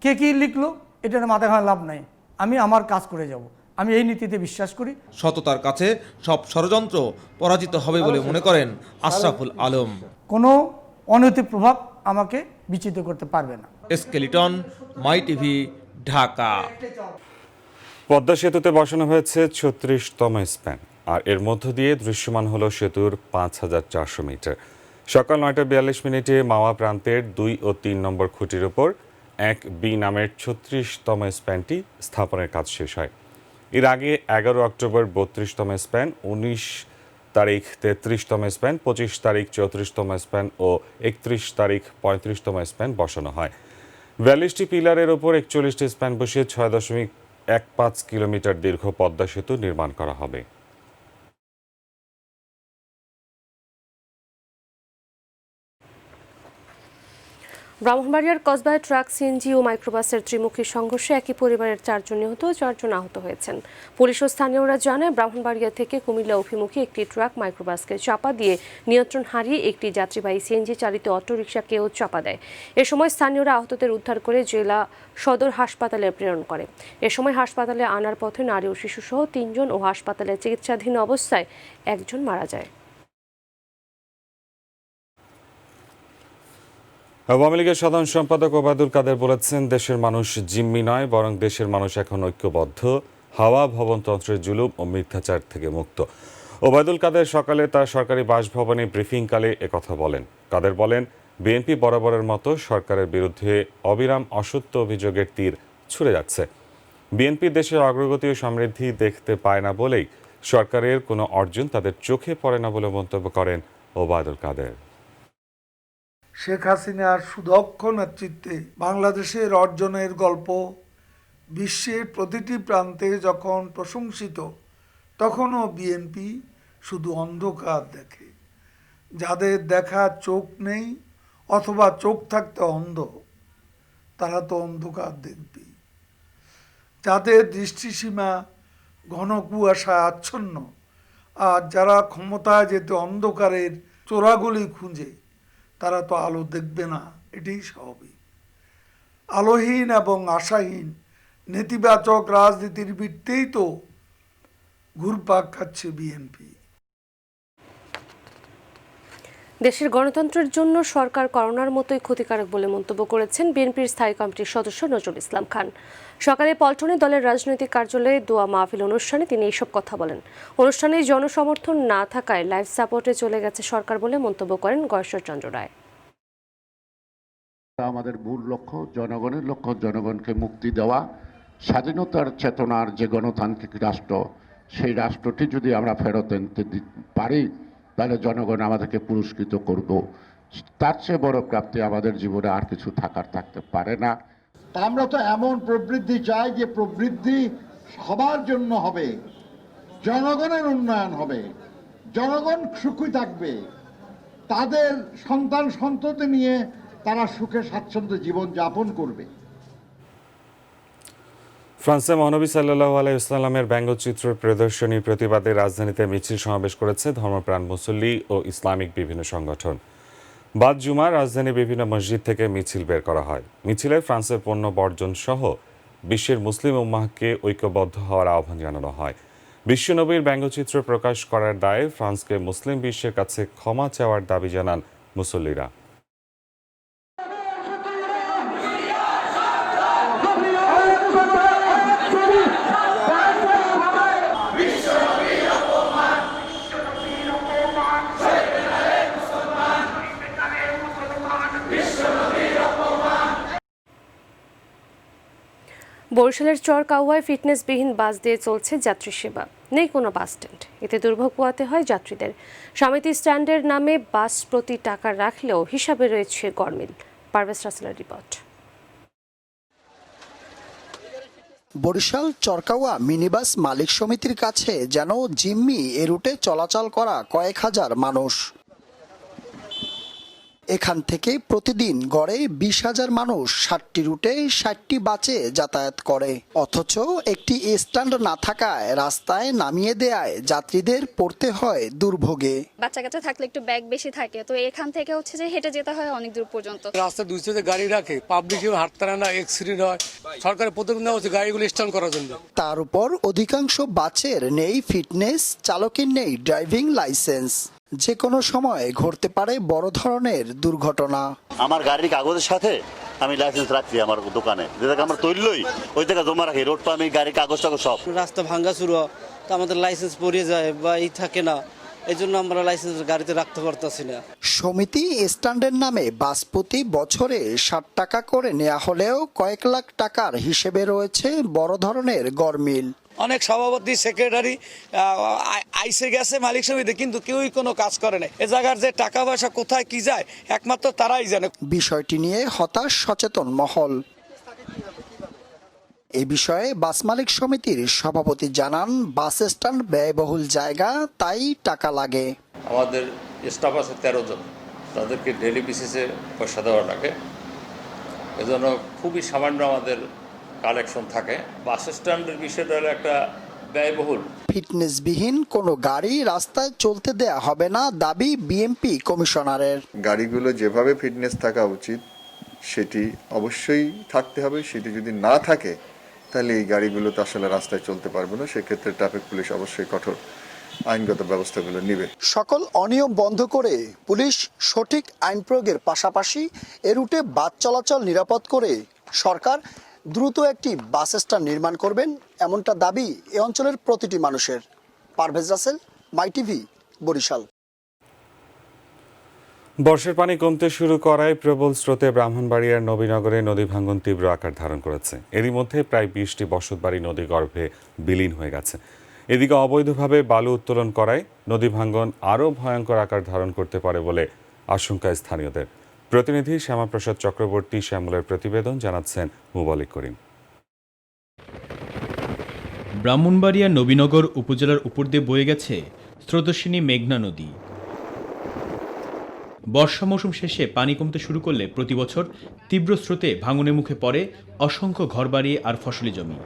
কে কী লিখলো, এটার মাথা ঘামার লাভ নাই। আমি আমার কাজ করে যাব। আমি এই নীতিতে বিশ্বাস করি। সততার কাছে সব ষড়যন্ত্র পরাজিত হবে বলে মনে করেন আশরাফুল আলম। কোনো অনৈতিক প্রভাব আমাকে বিচ্যুত করতে পারবে না। স্কেলিটন, মাই টিভি, ঢাকা। পদ্মা সেতুতে বসানো হয়েছে 36তম স্প্যান, আর এর মধ্য দিয়ে দৃশ্যমান হলো সেতুর 5400 মিটার। সকাল 9:42 মাওয়া প্রান্তের 2 ও 3 নম্বর খুঁটির ওপর 1B নামের 36তম স্প্যানটি স্থাপনের কাজ শেষ হয়। এর আগে 11 অক্টোবর 32তম স্প্যান, 19 তারিখ 33তম স্প্যান, 25 তারিখ 34তম স্প্যান ও 31 তারিখ 35তম স্প্যান বসানো হয়। 42টি পিলারের ওপর 41টি স্প্যান বসিয়ে 6.15 কিলোমিটার দীর্ঘ পদ্মা সেতু নির্মাণ করা হবে। ব্রাহ্মণবাড়িয়ার কসবায় ট্রাক, সিএনজি ও মাইক্রোবাসের ত্রিমুখী সংঘর্ষে একই পরিবারের 4 জন নিহত, 4 জন আহত হয়েছেন। পুলিশ ও স্থানীয়রা জানায়, ব্রাহ্মণবাড়িয়া থেকে কুমিল্লা অভিমুখী একটি ট্রাক মাইক্রোবাসকে চাপা দিয়ে নিয়ন্ত্রণ হারিয়ে একটি যাত্রীবাহী সিএনজি চালিত অটোরিকশাকেও চাপা দেয়। এ সময় স্থানীয়রা আহতদের উদ্ধার করে জেলা সদর হাসপাতালে প্রেরণ করে। এ সময় হাসপাতালে আনার পথে নারী ও শিশুসহ 3 জন ও হাসপাতালে চিকিৎসাধীন অবস্থায় 1 জন মারা যায়। আওয়ামী লীগের সাধারণ সম্পাদক ওবায়দুল কাদের বলেছেন, দেশের মানুষ জিম্মি নয়, বরং দেশের মানুষ এখন ঐক্যবদ্ধ, হাওয়া ভবনতন্ত্রের জুলুম ও মিথ্যাচার থেকে মুক্ত। ওবায়দুল কাদের সকালে তার সরকারি বাসভবনে ব্রিফিংকালে একথা বলেন। কাদের বলেন, বিএনপি বরাবরের মতো সরকারের বিরুদ্ধে অবিরাম অসত্য অভিযোগের তীর ছুড়ে যাচ্ছে। বিএনপি দেশের অগ্রগতি ও সমৃদ্ধি দেখতে পায় না বলেই সরকারের কোনো অর্জন তাদের চোখে পড়ে না বলে মন্তব্য করেন ওবায়দুল কাদের। শেখ হাসিনার সুদক্ষ নেতৃত্বে বাংলাদেশের অর্জনের গল্প বিশ্বের প্রতিটি প্রান্তে যখন প্রশংসিত, তখনও বিএনপি শুধু অন্ধকার দেখে। যাদের দেখা চোখ নেই অথবা চোখ থাকতে অন্ধ, তারা তো অন্ধকার দেখবে। যাদের দৃষ্টিসীমা ঘন কুয়াশায় আচ্ছন্ন, আর যারা ক্ষমতায় যেতে অন্ধকারের চোরাগুলি খুঁজে, তারা তো আলো দেখবে না, এটাই স্বাভাবিক। আলোহীন এবং আশাহীন নেতিবাচক রাজনীতির বৃত্তেই তো ঘুরপাক খাচ্ছে বিএনপি। দেশের গণতন্ত্রের জন্য সরকার করোনার মতোই ক্ষতিকারক বলে মন্তব্য করেছেন বিএনপির স্থায়ী কমিটির সদস্য নজরুল ইসলাম খান। সকালে পল্টনে দলের রাজনৈতিক কার্যালয়ে দোয়া মাহফিল অনুষ্ঠানে তিনি এইসব কথা বলেন। অনুষ্ঠানে জনসমর্থন না থাকায় লাইফ সাপোর্টে চলে গেছে সরকার বলে মন্তব্য করেন গয়েশ্বরচন্দ্র রায়। আমাদের মূল লক্ষ্য জনগণের লক্ষ্য, জনগণকে মুক্তি দেওয়া, স্বাধীনতার চেতনার যে গণতান্ত্রিক রাষ্ট্র, সেই রাষ্ট্রটি যদি আমরা ফেরত আনতে পারি, তাহলে জনগণ আমাদেরকে পুরস্কৃত করব। তার চেয়ে বড় প্রাপ্তি আমাদের জীবনে আর কিছু থাকতে পারে না। আমরা তো এমন প্রবৃদ্ধি চাই যে প্রবৃদ্ধি সবার জন্য হবে, জনগণের উন্নয়ন হবে, জনগণ সুখী থাকবে, তাদের সন্তান সন্ততি নিয়ে তারা সুখে স্বাচ্ছন্দ্যে জীবন যাপন করবে। ফ্রান্সে মহানবী সাল্লাল্লাহু আলাইহি ওয়াসাল্লামের ব্যঙ্গচিত্র প্রদর্শনীর প্রতিবাদে রাজধানীতে মিছিল সমাবেশ করেছে ধর্মপ্রাণ মুসল্লি ও ইসলামিক বিভিন্ন সংগঠন। বাদ জুমা রাজধানীর বিভিন্ন মসজিদ থেকে মিছিল বের করা হয়। মিছিলে ফ্রান্সের পণ্য বর্জন সহ বিশ্বের মুসলিম উম্মাহকে ঐক্যবদ্ধ হওয়ার আহ্বান জানানো হয়। বিশ্বনবীর ব্যঙ্গচিত্র প্রকাশ করার দায়ে ফ্রান্সকে মুসলিম বিশ্বের কাছে ক্ষমা চাওয়ার দাবি জানান মুসল্লিরা। বরিশালের চরকাউয়ায় ফিটনেসবিহীন বাস দিয়ে চলছে যাত্রী সেবা, নেই কোনো বাস স্ট্যান্ড। এতে দুর্ভোগ পোহাতে হয় যাত্রীদের। সমিতি স্ট্যান্ডের নামে বাস প্রতি টাকা রাখলেও হিসাবে রয়েছে গরমিল। পারভেজ রাসেলের রিপোর্ট। বরিশাল চরকাওয়া মিনিবাস মালিক সমিতির কাছে যেন জিম্মি এ রুটে চলাচল করা কয়েক হাজার মানুষ। এখান থেকে প্রতিদিন গড়ে 20,000 মানুষ 60টি রুটে 60টি বাসে যাতায়াত করে। অথচ একটি স্ট্যান্ড না থাকায় রাস্তায় নামিয়ে দেয়ায় যাত্রীদের পড়তে হয় দুর্ভোগে। বাচ্চা কাচ্চা থাকলে একটু ব্যাগ বেশি থাকে, তো এখান থেকে হচ্ছে যে হেঁটে যেতে হয় অনেক দূর পর্যন্ত। রাস্তা দুই সাইডে গাড়ি রাখে, পাবলিক হাঁটতে না, অ্যাক্সিডেন্ট হয়। সরকারের পদক্ষেপ নেওয়া হচ্ছে গাড়িগুলো স্ট্যান্ড করার জন্য। তার উপর অধিকাংশ বাসের নেই ফিটনেস, চালকের নেই ড্রাইভিং লাইসেন্স। যে কোনো সময় ঘটতে পারে বড় ধরনের দুর্ঘটনা। আমার গাড়ির কাগজের সাথে আমি লাইসেন্স রাখছি আমার দোকানে, যেটাকে আমরা তৈলই ওই থেকে জমা রাখি। রোড তো আমি গাড়ির কাগজ টাগজ সব। রাস্তা ভাঙ্গা শুরু তো আমাদের লাইসেন্স পড়িয়ে যায় বা থাকে না, এই জন্য আমরা লাইসেন্স গাড়িতে রাখতে পারতেছি না। সমিতি স্ট্যান্ডের নামে বাস প্রতি বছরে 60 টাকা করে নেওয়া হলেও কয়েক লাখ টাকার হিসেবে রয়েছে বড় ধরনের গরমিল। অনেক সভাপতি, সেক্রেটারি আইসে গেছে মালিক সমিতি, কিন্তু কেউই কোনো কাজ করে না। এ জায়গার যে টাকা পয়সা কোথায় কি যায় একমাত্র তারাই জানে। বিষয়টি নিয়ে হতাশ সচেতন মহল। এই বিষয়ে বাস মালিক সমিতির সভাপতি জানান, বাস স্ট্যান্ড ব্যয়বহুল জায়গা, তাই টাকা লাগে। আমাদের স্টাফ আছে 13 জন, তাদেরকে ডেলি বেসিসে পয়সা দেওয়া লাগে, এজন্য খুবই সামান্য আমাদের কালেকশন থাকে। বাস স্ট্যান্ডের বিষয়টা হলো একটা ব্যয়বহুল। ফিটনেসবিহীন কোনো গাড়ি রাস্তায় চলতে দেয়া হবে না দাবি বিএমপি কমিশনারের। গাড়িগুলো যেভাবে ফিটনেস থাকা উচিত সেটি অবশ্যই থাকতে হবে। সেটি যদি না থাকে তাহলে এই গাড়িগুলো তো আসলে রাস্তায় চলতে পারবে না। সেক্ষেত্রে ট্রাফিক পুলিশ অবশ্যই কঠোর আইনগত ব্যবস্থাগুলো নেবে। সকল অনিয়ম বন্ধ করে পুলিশ সঠিক আইন প্রয়োগের পাশাপাশি এ রুটে বাস চলাচল নিরাপদ করে সরকার দ্রুত একটি বাস স্ট্যান্ড নির্মাণ করবেন, এমনটা দাবি এ অঞ্চলের প্রতিটি মানুষের। পারভেজ রাসেল, মাই টিভি, বরিশাল। বর্ষার পানি কমতে শুরু করায় প্রবল স্রোতে ব্রাহ্মণবাড়িয়ার নবীনগরে নদী ভাঙন তীব্র আকার ধারণ করেছে। এরই মধ্যে প্রায় 20টি বসতবাড়ি নদী গর্ভে বিলীন হয়ে গেছে। এদিকে অবৈধভাবে বালু উত্তোলন করায় নদী ভাঙন আরও ভয়ঙ্কর আকার ধারণ করতে পারে বলে আশঙ্কা স্থানীয়দের। প্রতিনিধি শ্যামাপ্রসাদ চক্রবর্তী শ্যামলের প্রতিবেদন, জানাচ্ছেন মুবালিক করিম। ব্রাহ্মণবাড়িয়া নবীনগর উপজেলার উপর দিয়ে বয়ে গেছে স্রোতস্বিনী মেঘনা নদী। বর্ষা মৌসুম শেষে পানি কমতে শুরু করলে প্রতি বছর তীব্র স্রোতে ভাঙনের মুখে পড়ে অসংখ্য ঘরবাড়ি আর ফসলি জমি।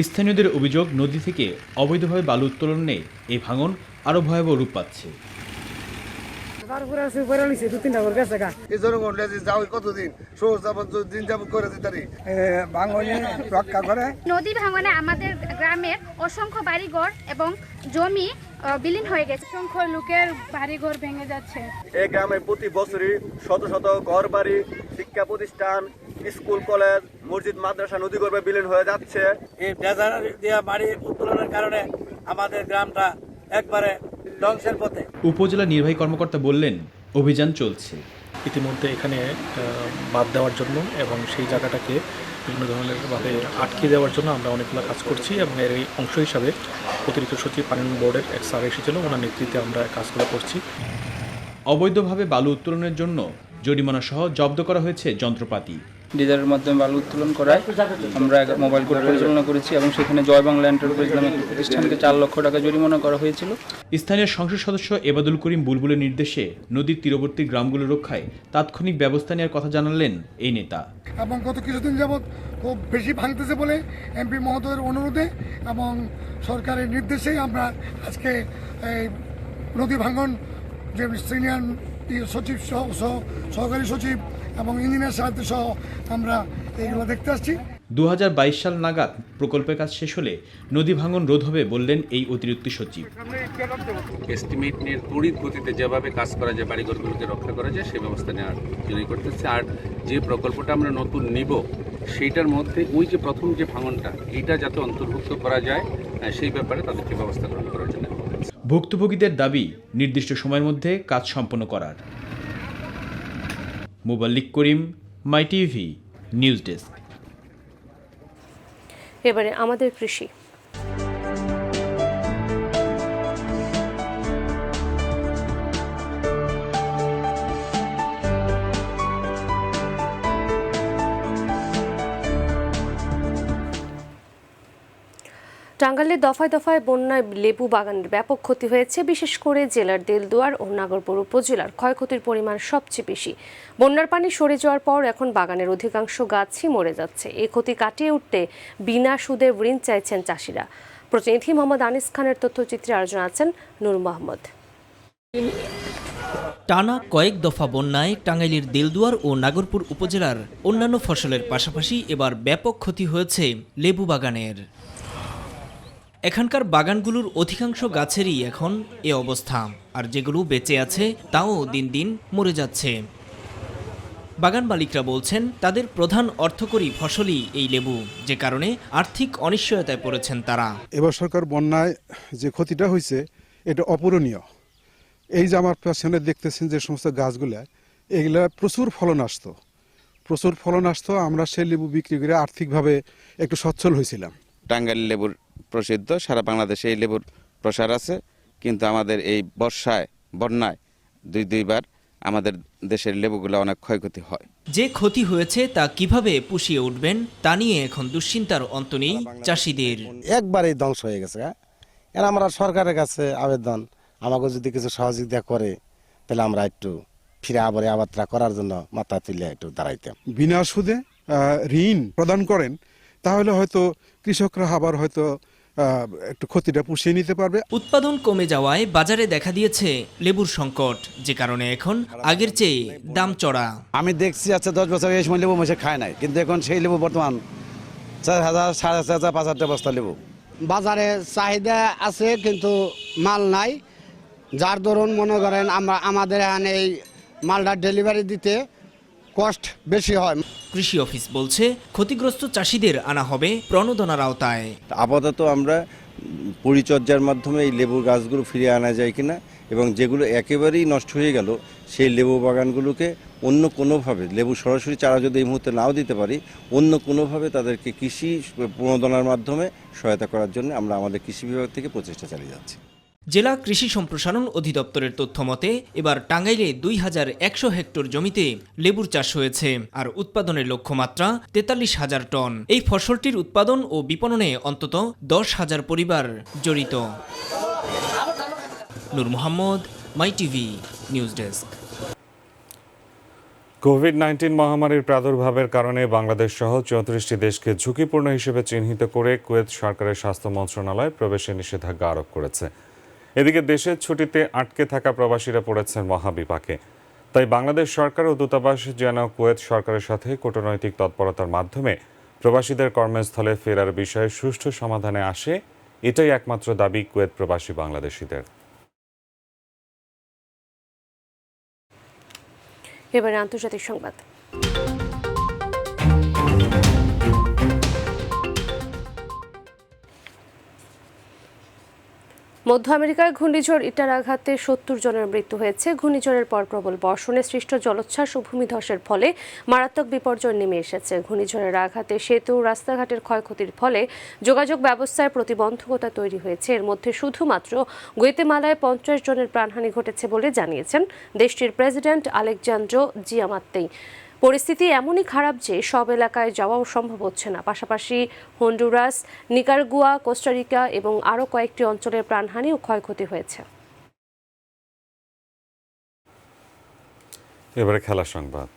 স্থানীয়দের অভিযোগ, নদী থেকে অবৈধভাবে বালু উত্তোলনে এই ভাঙন আরও ভয়াবহ রূপ পাচ্ছে। নদী ভাঙনে আমাদের গ্রামের অসংখ্য বাড়িঘর এবং জমি বিলীন হয়ে গেছে। অসংখ্য লোকের বাড়িঘর ভেঙে যাচ্ছে। এই গ্রামে প্রতি বছরই শত শত ঘর বাড়ি, শিক্ষা প্রতিষ্ঠান, স্কুল কলেজ, মসজিদ মাদ্রাসা নদী গর্ভে বিলীন হয়ে যাচ্ছে। এই ডেজার দেওয়া বাড়ি উত্তোলনের কারণে আমাদের গ্রামটা একবারে ধ্বংসের পথে। উপজেলা নির্বাহী কর্মকর্তা বললেন, অভিযান চলছে। ইতিমধ্যে এখানে বাদ দেওয়ার জন্য এবং সেই জায়গাটাকে বিভিন্ন ধরনের ভাবে আটকে দেওয়ার জন্য আমরা অনেকগুলো কাজ করছি এবং এর এই অংশ হিসাবে অতিরিক্ত সচিব পানি বোর্ডের এক স্যার এসেছিল, ওনার নেতৃত্বে আমরা কাজগুলো করছি। অবৈধভাবে বালু উত্তোলনের জন্য জরিমানা সহ জব্দ করা হয়েছে যন্ত্রপাতি। ডিজারের মাধ্যমে বালু উত্তোলন করায় আমরা মোবাইল কোর্ট পরিচালনা করেছি এবং সেখানে জয় বাংলা এন্টারপ্রাইজ নামে প্রতিষ্ঠানকে 4 লক্ষ টাকা জরিমানা করা হয়েছিল। স্থানীয় সংসদ সদস্য এবাদুল করিম বুলবুলের নির্দেশে নদীর তীরবর্তী গ্রামগুলো রক্ষায় তাৎক্ষণিক ব্যবস্থা নেওয়ার কথা জানালেন এই নেতা। এবং গত কিছুদিন যাবৎ খুব বেশি ভাঙতেছে বলে এমপি মহোদয়ের অনুরোধে এবং সরকারের নির্দেশেই আমরা আজকে এই নদী ভাঙন যে সিনিয়র সচিব সহ সহকারী সচিব এবং ইঞ্জিনিয়ার সাহায্য সহ আমরা এইগুলো দেখতে আসছি। 2022 সাল নাগাদ প্রকল্পের কাজ শেষ হলে নদী ভাঙন রোধ হবে বললেন এই অতিরিক্ত সচিব। এস্টিমেট নিয়ে তড়িৎ গতিতে যেভাবে কাজ করা যায়, বাড়িঘরগুলোকে রক্ষা করা যায়, সেই ব্যবস্থা নেওয়ার জন্যই করতেছে। আর যে প্রকল্পটা আমরা নতুন নিব সেইটার মধ্যে ওই যে প্রথম যে ভাঙনটা, এটা যাতে অন্তর্ভুক্ত করা যায় সেই ব্যাপারে তাদেরকে ব্যবস্থা গ্রহণ করার জন্য। ভুক্তভোগীদের দাবি নির্দিষ্ট সময়ের মধ্যে কাজ সম্পন্ন করার। মুবাল্লিক করিম, মাই টিভি, নিউজ ডেস্ক। এবারে আমাদের কৃষি। টাঙ্গাইলে দফায় দফায় বন্যায় লেবু বাগানের ব্যাপক ক্ষতি হয়েছে। বিশেষ করে জেলার দেলদুয়ার ও নাগরপুর উপজেলার ক্ষয়ক্ষতির পরিমাণ সবচেয়ে বেশি। বন্যার পানি সরে যাওয়ার পর এখন বাগানের অধিকাংশ গাছই মরে যাচ্ছে। এই ক্ষতি কাটিয়ে উঠতে বিনা সুদে ঋণ চাইছেন চাষিরা। প্রতিনিধি মোহাম্মদ আনিস খানের তথ্যচিত্রে আলোচনা আছেন নূর মোহাম্মদ। টানা কয়েক দফা বন্যায় টাঙ্গাইলের দেলদুয়ার ও নাগরপুর উপজেলার অন্যান্য ফসলের পাশাপাশি এবার ব্যাপক ক্ষতি হয়েছে লেবু বাগানের। এখানকার বাগানগুলোর অধিকাংশ গাছেরই এখন এ অবস্থা, আর যেগুলো বেঁচে আছে তাও দিন দিন মরে যাচ্ছে। বাগান মালিকরা বলছেন তাদের প্রধান অর্থকরী ফসলই এই লেবু, যে কারণে আর্থিক অনিশ্চয়তায় পড়েছেন তারা। এবার সরকার বন্যায় যে ক্ষতিটা হয়েছে এটা অপূরণীয়। এই যে আমার পেছনে দেখতেছেন যে সমস্ত গাছগুলা, এগুলা প্রচুর ফলন আসতো। আমরা সেই লেবু বিক্রি করে আর্থিকভাবে একটু সচ্ছল হয়েছিলাম। টাঙ্গাইল লেবুর প্রসিদ্ধ, সারা বাংলাদেশে এই লেবুর প্রসার আছে, কিন্তু আমাদের এই বন্যায় দুইবার আমাদের দেশের লেবুগুলো অনেক ক্ষয়ক্ষতি হয়। যে ক্ষতি হয়েছে তা কিভাবে পুষিয়ে উঠবেন তা নিয়ে এখন দুশ্চিন্তার অন্ত নেই চাষিদের। একবারেই ধ্বংস হয়ে গেছে। এর আমরা সরকারের কাছে আবেদন, আমাকে যদি কিছু সহযোগিতা করে তাহলে আমরা একটু ফিরে আবাদটা করার জন্য মাথা তুলে একটু দাঁড়াইতাম। বিনা সুদে ঋণ প্রদান করেন, তাহলে হয়তো কৃষকরা আবার হয়তো একটু ক্ষতিটা পুষিয়ে নিতে পারবে। উৎপাদন কমে যাওয়ায় বাজারে দেখা দিয়েছে লেবুর সংকট, যে কারণে এখন আগের চেয়ে দাম চড়া। আমি দেখছি 10 বছর এই সময় লেবু মাসে খায় নাই, কিন্তু এখন সেই লেবু বর্তমান 4,000, 4,500, 5,000 বস্তা লেবু। বাজারে চাহিদা আছে কিন্তু মাল নাই, যার দরুন মনে করেন আমাদের এখানে এই মালটা ডেলিভারি দিতে কষ্ট বেশি হয়। কৃষি অফিস বলছে ক্ষতিগ্রস্ত চাষিদের আনা হবে প্রণোদনার আওতায়। আপাতত আমরা পরিচর্যার মাধ্যমে এই লেবুর গাছগুলো ফিরিয়ে আনা যায় কিনা এবং যেগুলো একেবারেই নষ্ট হয়ে গেল সেই লেবু বাগানগুলোকে অন্য কোনোভাবে, লেবু সরাসরি চারা যদি এই মুহূর্তে নাও দিতে পারি, অন্য কোনোভাবে তাদেরকে কৃষি প্রণোদনার মাধ্যমে সহায়তা করার জন্য আমরা আমাদের কৃষি বিভাগ থেকে প্রচেষ্টা চালিয়ে যাচ্ছি। জেলা কৃষি সম্প্রসারণ অধিদপ্তরের তথ্য মতে এবার টাঙ্গাইলে 2100 হেক্টর জমিতে লেবুর চাষ হয়েছে, আর উৎপাদনের লক্ষ্যমাত্রা 43,000 টন। এই ফসলটির উৎপাদন ও বিপণনে অন্তত 10,000 পরিবার জড়িত। নূর মোহাম্মদ, মাই টিভি, নিউজ ডেস্ক। কোভিড-19 মহামারীর প্রাদুর্ভাবের কারণে বাংলাদেশ সহ 34টি দেশকে ঝুঁকিপূর্ণ হিসেবে চিহ্নিত করে কুয়েত সরকারের স্বাস্থ্য মন্ত্রণালয় প্রবেশে নিষেধাজ্ঞা আরোপ করেছে। এদিকে দেশের ছুটিতে আটকে থাকা প্রবাসীরা পড়েছেন মহাবিপাকে। তাই বাংলাদেশ সরকার ও দূতাবাস যেন কুয়েত সরকারের সাথে কূটনৈতিক তৎপরতার মাধ্যমে প্রবাসীদের কর্মস্থলে ফেরার বিষয়ে সুষ্ঠু সমাধানে আসে, এটাই একমাত্র দাবি কুয়েত প্রবাসী বাংলাদেশিদের। এবারে আন্তর্জাতিক সংবাদ। মধ্য আমেরিকায় ঘূর্ণিঝড় ইটার আঘাতে 70 জনের মৃত্যু হয়েছে। ঘূর্ণিঝড়ের পর প্রবল বর্ষণে সৃষ্ট জলোচ্ছ্বাস ও ভূমিধসের ফলে মারাত্মক বিপর্যয় নেমে এসেছে। ঘূর্ণিঝড়ের আঘাতে সেতু, রাস্তাঘাটের ক্ষয়ক্ষতির ফলে যোগাযোগ ব্যবস্থায় প্রতিবন্ধকতা তৈরি হয়েছে। এর মধ্যে শুধুমাত্র গুয়েতেমালায় 50 জনের প্রাণহানি ঘটেছে বলে জানিয়েছেন দেশটির প্রেসিডেন্ট আলেকজান্দ্রো জিয়ামাত্তেই। পরিস্থিতি এমনই খারাপ যে সব এলাকায় যাওয়াও সম্ভব হচ্ছে না। পাশাপাশি হন্ডুরাস, নিকারাগুয়া, কোস্টারিকা এবং আরও কয়েকটি অঞ্চলের প্রাণহানি ও ক্ষয়ক্ষতি হয়েছে। এবারে খেলার সংবাদ।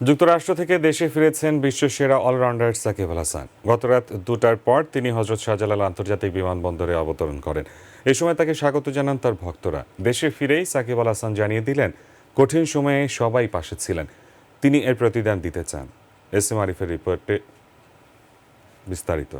যুক্তরাষ্ট্র থেকে দেশে ফিরেছেন বিশ্বসেরা অলরাউন্ডার সাকিব আল হাসান। গতরাত 2টার পর তিনি হযরত শাহজালাল আন্তর্জাতিক বিমানবন্দরে অবতরণ করেন। এই সময় তাকে স্বাগত জানান তার ভক্তরা। দেশে ফিরেই সাকিব আল হাসান জানিয়ে দিলেন, কঠিন সময়ে সবাই পাশে ছিলেন, তিনি এর প্রতিদান দিতে চান। এস এম আরিফের রিপোর্টে বিস্তারিত।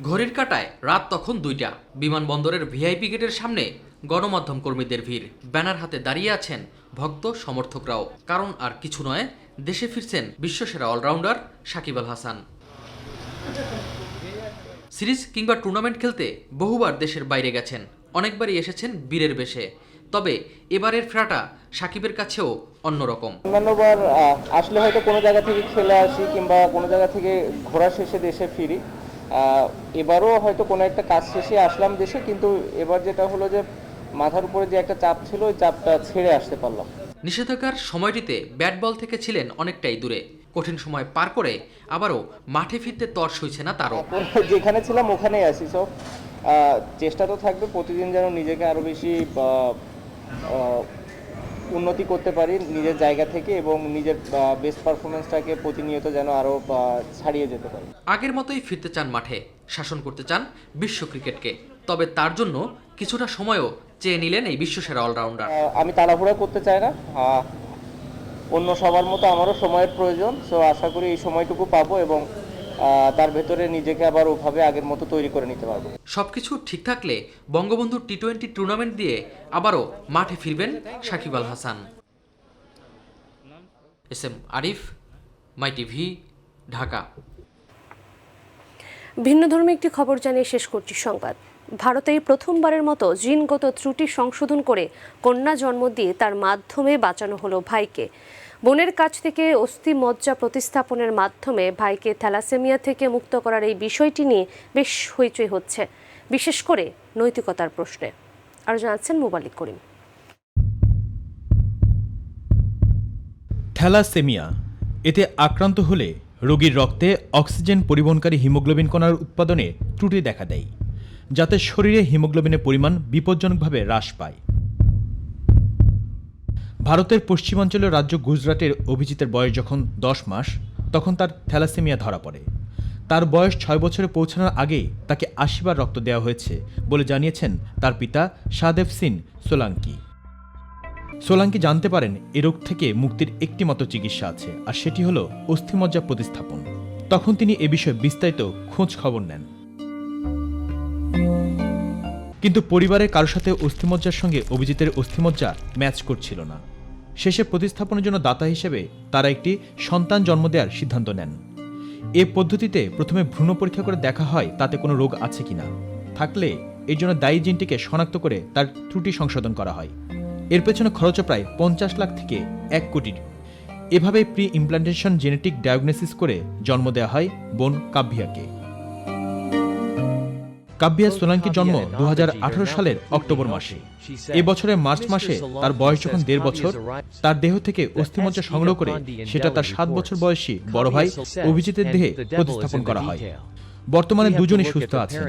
ঘড়ির কাঁটায় রাত তখন 2টা। বিমানবন্দরের ভিআইপি গেটের সামনে গণমাধ্যম কর্মীদের ভিড়। ব্যানার হাতে দাঁড়িয়ে আছেন ভক্ত সমর্থকরাও। কারণ আর কিছু নয়, দেশে ফিরছেন বিশ্বসেরা অলরাউন্ডার সাকিব আল হাসান। সিরিজ কিংবা টুর্নামেন্ট খেলতে বহুবার দেশের বাইরে গেছেন, অনেকবারই এসেছেন বীরের বেশে। তবে এবারের ফেরাটা সাকিবের কাছেও অন্যরকম। অন্যান্যবার আসলে হয়তো কোনো জায়গা থেকে খেলে আসি কিংবা কোনো জায়গা থেকে ঘোরা শেষে দেশে ফিরি। এবারও হয়তো কোনো একটা কাজ শেষে আসলাম দেশে, কিন্তু এবার যেটা হলো যে মাথার উপরে যে একটা চাপ ছিল, ওই চাপটা ছেড়ে আসতে পারলাম। নিষেধাজ্ঞার সময়টিতে ব্যাট বল থেকে ছিলেন অনেকটাই দূরে। কঠিন সময় পার করে আবারও মাঠে ফিরতে তর সইছে না তারও। যেখানে ছিলাম ওখানেই আছি। সো চেষ্টা তো থাকবে প্রতিদিন যেন নিজেকে আরও বেশি উন্নতি করতে পারি নিজের জায়গা থেকে, এবং নিজের বেস্ট পারফরমেন্সটাকে প্রতিনিয়ত যেন আরও ছাড়িয়ে যেতে পারি। আগের মতোই ফিরতে চান মাঠে, শাসন করতে চান বিশ্ব ক্রিকেটকে। তবে তার জন্য কিছুটা সময়ও চেয়ে নিলেন এই বিশ্বসেরা অলরাউন্ডার। আমি তাড়াহুড়া করতে চাই না, অন্য সবার মতো আমারও সময়ের প্রয়োজন। সো আশা করি এই সময়টুকু পাবো এবং তার ভেতরে নিজেকে আবার ওভাবে আগের মতো তৈরি করে নিতে পারবো। সবকিছু ঠিক থাকলে বঙ্গবন্ধু টি-20 টুর্নামেন্ট দিয়ে আবারও মাঠে ফিরবেন সাকিব আল হাসান। এস এম আরিফ, মাই টিভি, ঢাকা। ভিন্নধর্মী একটি খবর জানিয়ে শেষ করছি সংবাদ। ভারতে প্রথমবারের মতো জিনগত ত্রুটি সংশোধন করে কন্যা জন্ম দিয়ে তার মাধ্যমে বাঁচানো হলো ভাইকে। বোনের কাছ থেকে অস্থি মজ্জা প্রতিস্থাপনের মাধ্যমে ভাইকে থ্যালাসেমিয়া থেকে মুক্ত করার এই বিষয়টি নিয়ে বেশ হইচই হচ্ছে, বিশেষ করে নৈতিকতার প্রশ্নে। আরও জানাচ্ছেন মোবালিক করিম। থ্যালাসেমিয়া, এতে আক্রান্ত হলে রোগীর রক্তে অক্সিজেন পরিবহনকারী হিমোগ্লোবিন কণার উৎপাদনে ত্রুটি দেখা দেয়, যাতে শরীরে হিমোগ্লোবিনের পরিমাণ বিপজ্জনকভাবে হ্রাস পায়। ভারতের পশ্চিমাঞ্চলীয় রাজ্য গুজরাটের অভিজিতের বয়স যখন 10 মাস, তখন তার থ্যালাসেমিয়া ধরা পড়ে। তার বয়স 6 বছরে পৌঁছানোর আগেই তাকে 80 বার রক্ত দেওয়া হয়েছে বলে জানিয়েছেন তার পিতা শাহদেব সিং সোলাঙ্কি। সোলাঙ্কি জানতে পারেন এ রোগ থেকে মুক্তির একটি মাত্র চিকিৎসা আছে, আর সেটি হলো অস্থিমজ্জা প্রতিস্থাপন। তখন তিনি এ বিষয়ে বিস্তারিত খোঁজ খবর নেন। কিন্তু পরিবারের কারোর সাথে অস্থিমজ্জার সঙ্গে অভিজিতের অস্থিমজ্জা ম্যাচ করছিল না। শেষে প্রতিস্থাপনের জন্য দাতা হিসেবে তারা একটি সন্তান জন্ম দেওয়ার সিদ্ধান্ত নেন। এ পদ্ধতিতে প্রথমে ভ্রূণ পরীক্ষা করে দেখা হয় তাতে কোনো রোগ আছে কিনা, থাকলে এর জন্য দায়ী জিনটিকে শনাক্ত করে তার ত্রুটি সংশোধন করা হয়। এর পেছনে খরচ প্রায় 50 লাখ থেকে 1 কোটি। এভাবে প্রি ইমপ্লান্টেশন জেনেটিক ডায়াগনোসিস করে জন্ম দেওয়া হয় বোন কাব্বিয়াকে। কাব্বিয়া সোলাঙ্কির জন্ম 2018 সালের অক্টোবর মাসে। এ বছরের মার্চ মাসে তার বয়স যখন 1.5 বছর, তার দেহ থেকে অস্থিমজ্জা সংগ্রহ করে সেটা তার 7 বছর বয়সী বড় ভাই অভিজিতের দেহে প্রতিস্থাপন করা হয়। বর্তমানে দুজনই সুস্থ আছেন।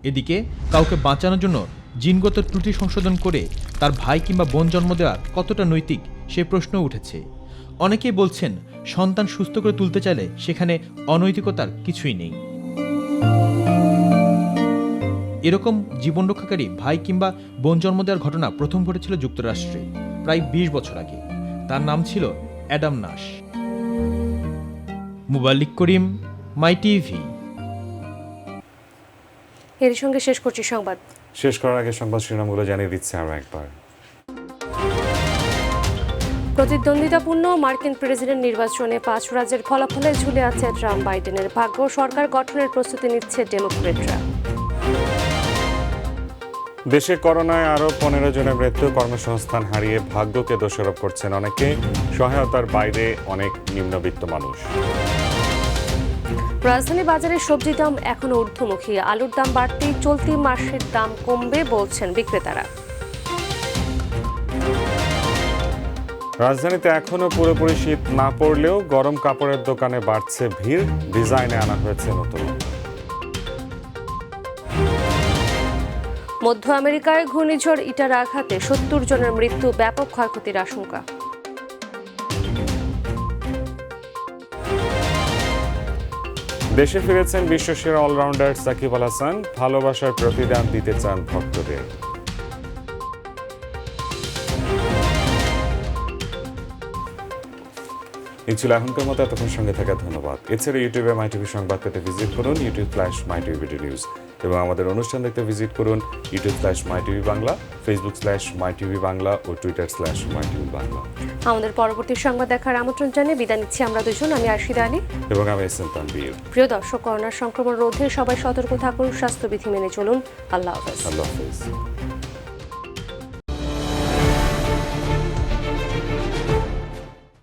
এদিকে কাউকে বাঁচানোর জন্য জিনগত ত্রুটি সংশোধন করে তার ভাই কিংবা বোন জন্ম দেওয়া কতটা নৈতিক সে প্রশ্ন উঠেছে। অনেকেই বলছেন সন্তান সুস্থ করে তুলতে চাইলে সেখানে অনৈতিকতার কিছুই নেই। এরকম জীবন রক্ষাকারী ভাই কিংবা বোন জন্ম দেওয়ার ঘটনা প্রথম ঘটেছিল যুক্তরাষ্ট্রে প্রায় 20 বছর আগে। তার নাম ছিল অ্যাডাম নাশ। মুবাল্লিক করিম, মাই টিভি। এর সঙ্গে শেষ করছি সংবাদ। শেষ করার আগে সংবাদ শিরোনামগুলো জানিয়ে দিচ্ছে আরও একবার। প্রতিদ্বন্দ্বিতাপূর্ণ মার্কিন প্রেসিডেন্ট নির্বাচনে 5 রাজ্যের ফলাফলে ঝুলে আছে ট্রাম্প বাইডেনের ভাগ্য। সরকার গঠনের প্রস্তুতি নিচ্ছে ডেমোক্রেটরা। দেশে করোনায় আরও 15 জনের মৃত্যু। কর্মসংস্থান হারিয়ে ভাগ্যকে দোষারোপ করছেন অনেকে। সহায়তার বাইরে অনেক নিম্নবিত্ত মানুষ। রাজধানী বাজারে সবজির দাম এখনো ঊর্ধ্বমুখী। আলুর দাম বাড়তেই চলতি মাসের দাম কমবে বলছেন বিক্রেতারা। রাজধানীতে এখনো পুরোপুরি শীত না পড়লেও গরম কাপড়ের দোকানে বাড়ছে ভিড়। ডিজাইনে আনা হয়েছে নতুন। মধ্য আমেরিকায় ঘূর্ণিঝড় ইটার আঘাতে 70 জনের মৃত্যু, ব্যাপক ক্ষয়ক্ষতির আশঙ্কা। দেশে ফিরেছেন বিশ্বসেরা অলরাউন্ডার সাকিব আল হাসান। ভালোবাসার প্রতিদান দিতে চান ভক্তদের। এই ছিল এখনকার মতো। এতক্ষণ সঙ্গে থাকা ধন্যবাদ। এছাড়া ইউটিউবে মাই টিভি সংবাদ পেতে ভিজিট করুন youtube/mytvniউজ এবং আমাদের অনুষ্ঠান দেখতে ভিজিট করুন youtube/mytv বাংলা, facebook/mytv বাংলা ও twitter/mytv বাংলা। আমাদের পরবর্তী সংবাদ দেখার আমন্ত্রণ জানিয়ে বিদায় নিচ্ছি আমরা দুজন। আমি আরশিদা আলী এবং আমি এসএম তানভীর। প্রিয় দর্শক, করোনার সংক্রমণ রোধে সবাই সতর্ক থাকুন, স্বাস্থ্যবিধি মেনে চলুন। আল্লাহ হাফেজ। আল্লাহ হাফেজ।